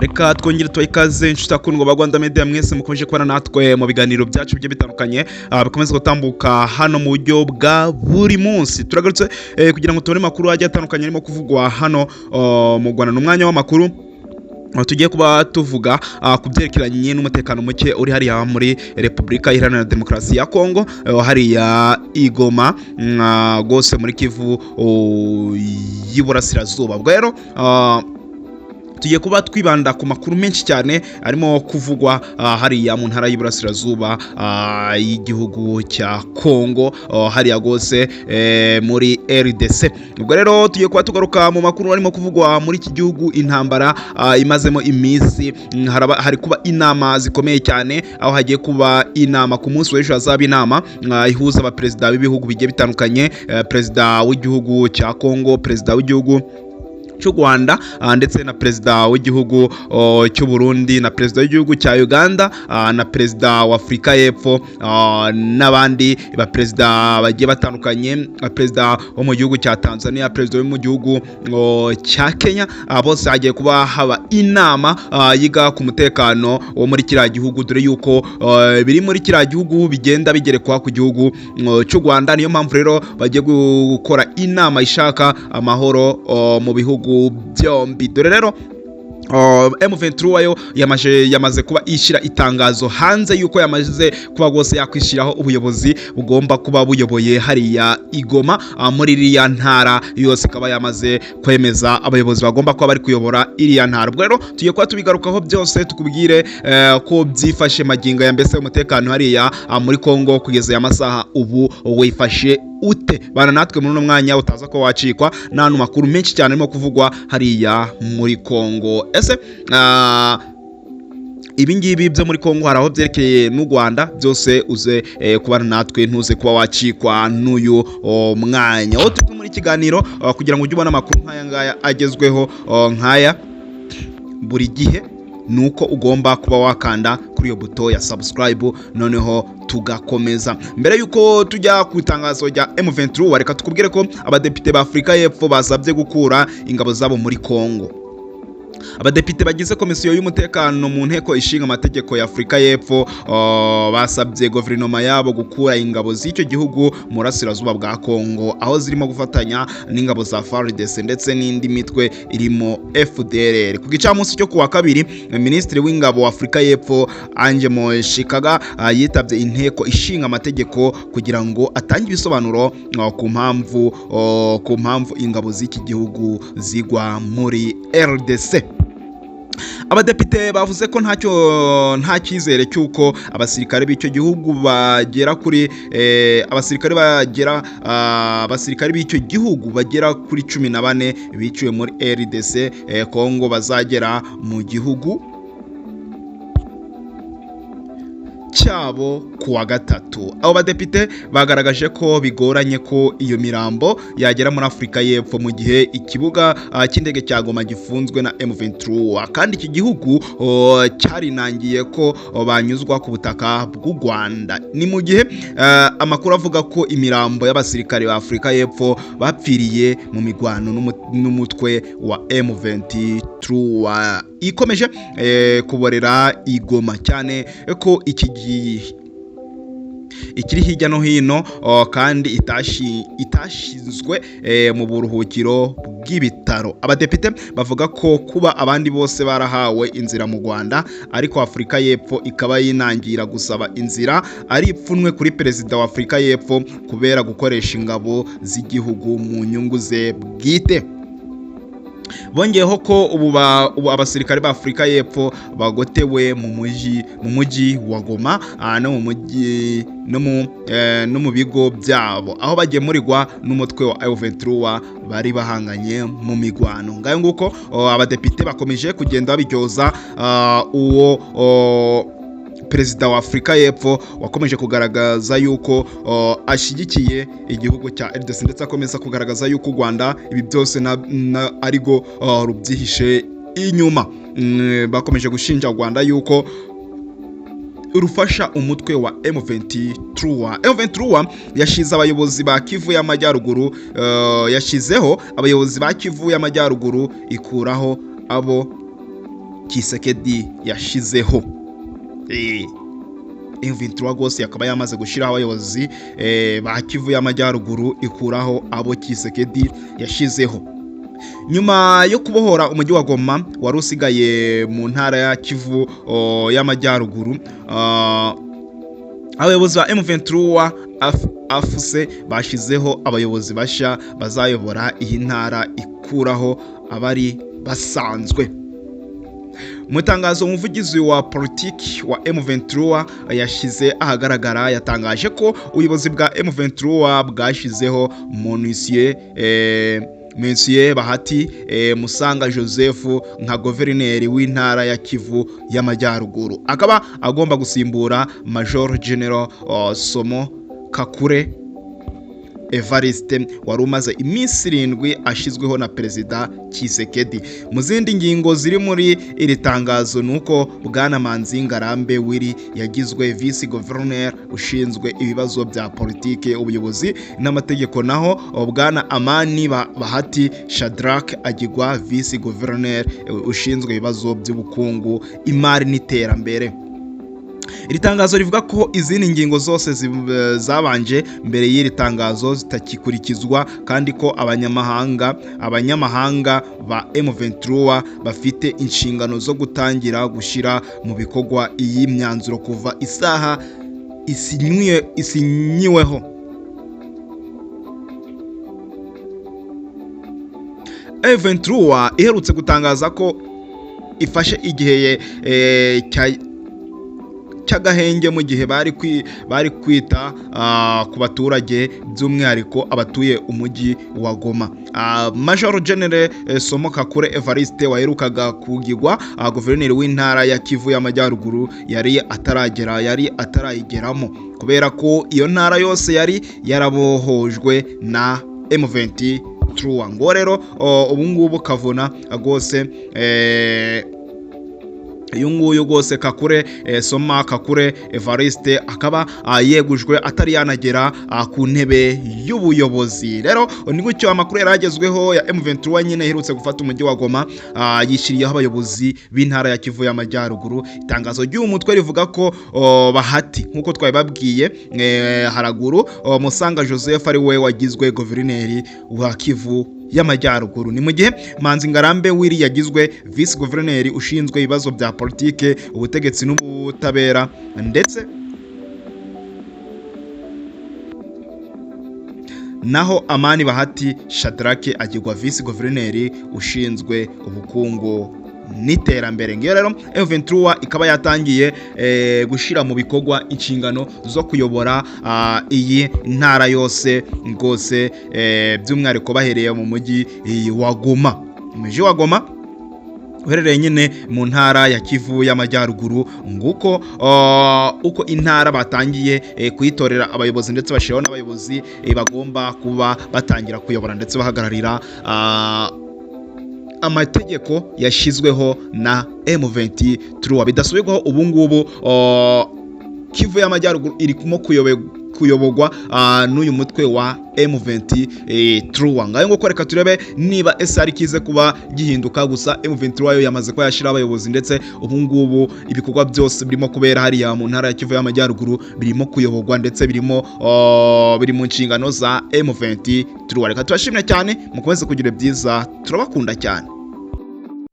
Reka twongere twikaze inshuti akundwa ba Rwanda Media mwese mukomeje kubana natwe mu biganiro byacu byo bitandukanye bikomeza gutambuka hano mu buryo bwa buri munsi. Turagarutse kugira ngo tubone makuru ajya atandukanye arimo kuvugwa hano mu Rwanda n'umwanya w'amakuru tugiye kuba tuvuga kubyerekeranye n'umutekano muke uri hariya muri Repubulika Iharanira Demokarasi ya Kongo, hariya Igoma gose muri Kivu y'Iburasirazuba. Ubwo rero tugiye kuba twibanda ku makuru menshi cyane arimo kuvugwa hariya mu ntara y'Iburasirazuba y'igihugu cya Kongo, hariya gose muri RDC. Ubwo rero tugiye kuba tugaruka mu makuru arimo kuvugwa muri iki gihugu, intambara imazemo iminsi. Hari kuba inama zikomeye cyane, aho hagiye kuba inama ku munsi w'ejo, hazaba inama ihuza abaperezida b'ibihugu bigiye bitandukanye, perezida w'igihugu cya Kongo, perezida w'igihugu cy'u Rwanda ndetse na perezida w'igihugu cy'u Burundi, na perezida w'igihugu cya Uganda, na perezida wa Afrika y'Epfo, n'abandi ba perezida bagiye batandukanye, perezida wo mu gihugu cya Tanzania, perezida wo mu gihugu cya Kenya. Bose hagiye kuba haba inama yiga ku mutekano wo muri kiriya gihugu, dore yuko biri muri kiriya gihugu bigenda bigerekwa ku gihugu cy'u Rwanda. Niyo mpamvu rero bagiye gukora inama ishaka amahoro mu bihugu byombi. Dore rero M23 wayo yamaze kuba ishyira itangazo hanze yuko yamaze kuba gose yakwishiraho ubuyobozi bugomba kuba buyoboye hariya Igoma, muri iriya ntara yose ikaba yamaze kwemeza abayobozi bagomba kuba bari kuyobora iriya ntara. Ubwo rero tugiye kuba tubigarukaho byose, tukubwire ko byifashe magingo ya mbese umutekano hariya muri Kongo kugeza ya masaha ubu wifashe ute. Bana natwe muri uno mwanya utaza ko wacikwa n'ano makuru menshi cyane arimo kuvugwa hariya muri Kongo. Ese ibi ngibi byo muri Kongo hari aho byerekeye n'u Rwanda, byose uze kubana natwe, ntuze kuba wacikwa n'uyu mwanya. Aho turi muri kiganiro kugira ngo ujye ubona amakuru nk'aya ngaya agezweho nk'aya buri gihe, nuko ugomba kuba wakanda kuri iyo buto ya subscribe, noneho tugakomeza. Mbere yuko tujya ku itangazo rya M23, reka tukubwire ko abadepite ba Afrika y'Epfo basabye gukura ingabo zabo muri Kongo. Abadepite bagize komisiyo y'umutekano mu nteko ishinga amategeko ya Afrika y'Epfo basabye guverinoma yabo gukura ingabo z'icyo gihugu mu burasirazuba bwa Kongo, aho zirimo gufatanya n'ingabo za FARDC ndetse n'indi mitwe irimo FDLR. Ku gicamunsi cyo kuwa kabiri, minisitiri w'ingabo wa Afrika y'Epfo Anje Moshikaga yitabye inteko ishinga amategeko kugira ngo atange ibisobanuro ku mpamvu ingabo z'iki gihugu zigwa muri RDC. Abadepite bavuze ko nta cyizere cy'uko abasirikare b'icyo gihugu bagera kuri abasirikare b'icyo gihugu bagera kuri 14 biciwe muri RDC Kongo bazagera mu gihugu cyabo kuwa gatatu. Abo badepite bagaragaje ko bigoranye ko iyo mirambo yagera muri Afrika y'Epfo mu gihe ikibuga cy'indege cya Goma gifunzwe na M23, kandi iki gihugu cyarinangiye ko banyuzwa ku butaka bw'u Rwanda. Ni mu gihe amakuru avuga ko imirambo y'abasirikare ba Afrika y'Epfo bapfiriye mu migwano n'umutwe wa M23 ikomeje kuborera Igoma, cyane ko ikiri hirya no hino kandi itashinzwe mu buruhukiro bw'ibitaro. Abadepite bavuga ko kuba abandi bose barahawe inzira mu Rwanda, ariko Afrika y'Epfo ikaba yinangira gusaba inzira, ari ipfunwe kuri perezida wa Afrika y'Epfo kubera gukoresha ingabo z'igihugu mu nyungu ze bwite. Bongeyeho ko ubu abasirikare ba Afrika y'Epfo bagotewe mu mujyi wa Goma no mu bigo byabo, aho bagemurirwa n'umutwe wa M23 bari bahanganye mu migwano. Ngayo nguko abadepite bakomeje kugenda babiryoza uwo perezida wa Afrika y'Epfo wakomeje kugaragaza yuko ashyigikiye igihugu cya RDC, ndetse akomeza kugaragaza yuko u Rwanda ibi byose arigo rubyihishe inyuma. Bakomeje gushinja u Rwanda yuko rufasha umutwe wa M23 yashize abayobozi ba Kivu y'Amajyaruguru, yashizeho abayobozi ba Kivu y'Amajyaruguru ikuraho abo Tshisekedi yashizeho. M23 rwose yakaba yamaze gushyiraho abayobozi ba Kivu y'Amajyaruguru, ikuraho abo Tshisekedi yashizeho. Nyuma yo kubohora umujyi wa Goma wari usigaye mu ntara ya Kivu y'Amajyaruguru, abayobozi ba M23 afuse bashizeho abayobozi bashya bazayobora iyi ntara, ikuraho abari basanzwe. Mu itangazo umuvugizi wa politiki wa M23 yashyize ahagaragara, yatangaje ko ubuyobozi bwa M23 bwashyizeho Monsieur Bahati Musanga Joseph nka guverineri w'intara ya Kivu y'Amajyaruguru, akaba agomba gusimbura Major General Somo Kakure Evariste wari umaze iminsi 7 ashyizweho na Perezida Tshisekedi. Mu zindi ngingo ziri muri iri tangazo nuko Bwana Manzi Ngarambe Willy yagizwe Vice Governor ushinzwe ibibazo bya politike, ubuyobozi n'amategeko, naho Bwana Amani Bahati Shadrack agirwa Vice Governor ushinzwe ibibazo by'ubukungu, imari n'iterambere. Iri tangazo rivuga ko izindi ngingo zose zabanje mbere y'iri tangazo zitakikurikizwa, kandi ko abanyamahanga ba M23 bafite inshingano zo gutangira gushyira mu bikorwa iyi myanzuro kuva isaha isinyiweho. M23 iherutse gutangaza ko ifashe igihe cy'agahenge mu gihe bari kwita ku baturage, by'umwihariko abatuye umujyi wa Goma. Major General Somo Kakure Evariste waherukaga kugirwa guverineri w'intara ya Kivu y'Amajyaruguru yari atarayigeramo kubera ko iyo ntara yose yari yarabohojwe na M23. Ngo rero ubu ngubu kavuna rwose uyu nguyu rwose Kakure Soma Kakure Evariste akaba yegujwe atari yanagera ku ntebe y'ubuyobozi. Rero ni gutyo amakuru yaragezweho ya M23 nyine iherutse gufata umujyi wa Goma, yishyiriyeho abayobozi b'intara ya Kivu y'Amajyaruguru. Itangazo ry'umutwe rivuga ko Bahati nk'uko twabibabwiye haraguru, Musanga Joseph ari we wagizwe guverineri wa Kivu y'Amajyaruguru, ni mu gihe Manzi Ngarambe Willy yagizwe Vice Governor ushinzwe ibibazo bya politike, ubutegetsi n'ubutabera, ndetse naho Amani Bahati Shadrack agirwa Vice Governor ushinzwe ubukungu n'iterambere. Ngiyo rero M23 ikaba yatangiye gushira mu bikorwa inshingano zo kuyobora iyi ntara yose rwose, by'umwihariko bahereye mu mujyi wa Goma. Umujyi wa Goma uherereye nyine mu ntara ya Kivu y'Amajyaruguru, nguko uko intara batangiye kuyitorera abayobozi, ndetse bashiraho n'abayobozi bagomba kuba batangira kuyobora ndetse bahagararira amategeko yashyizweho na M23 bidasubirwaho. Ubu ngubu Kivu y'Amajyaruguru iri kuyoborwa n'uyu mutwe wa M23. Ngayo ngo reka turebe niba SR kize kuba gihinduka, gusa M23 yo yamaze ko yashira abayobozi, ndetse ubu ngubu ibikorwa byose birimo kubera hariya mu ntara ya Kivu y'Amajyaruguru birimo kuyoborwa, ndetse biri mu nshingano za M23. Reka tubashimire cyane, mukomeze kugira byiza, turabakunda cyane.